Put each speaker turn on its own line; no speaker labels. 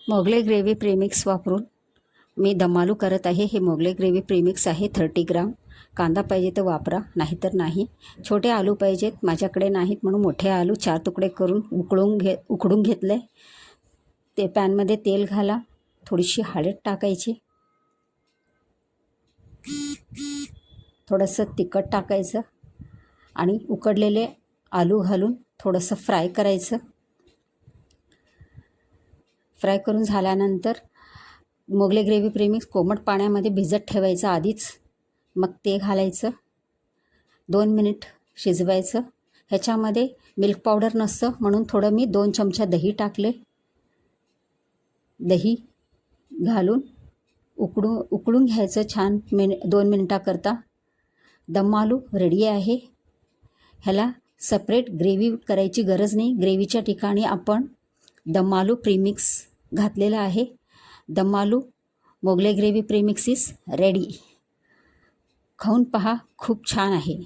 Mughlai gravy premix वापरून मी दम आलू करत आहे। हे मोगलाई ग्रेव्ही प्रेमिक्स आहे 30 ग्राम। कांदा पाहिजे तर वापरा, नाहीतर नाही। छोटे आलू पाहिजेत, माझ्याकडे नाहीत म्हणून मोठे आलू 4 तुकडे करून उकडून घेतले। ते पॅनमध्ये तेल घाला, थोडीशी हळद टाकायची, थोडंसं तिखट टाकायचं आणि उकडलेले आलू घालून थोडंसं फ्राय करायचं। फ्राय करून झाल्यानंतर मोगलाई ग्रेव्ही प्रेमिक्स कोमट पाण्यामध्ये भिजत ठेवायचं आधीच, मग ते घालायचं, 2 मिनिट शिजवायचं। ह्याच्यामध्ये मिल्क पावडर नसतं म्हणून थोडं मी 2 चमचा दही टाकले। दही घालून उकळून घ्यायचं छान 2 मिनिटाकरता। दम आलू रेडी आहे। ह्याला सेपरेट ग्रेव्ही करायची गरज नाही, ग्रेव्हीच्या ठिकाणी आपण दम आलू प्रीमिक्स घातलेला आहे। Dum aloo Mughlai gravy premix is ready. खाऊन पहा, खूप छान आहे।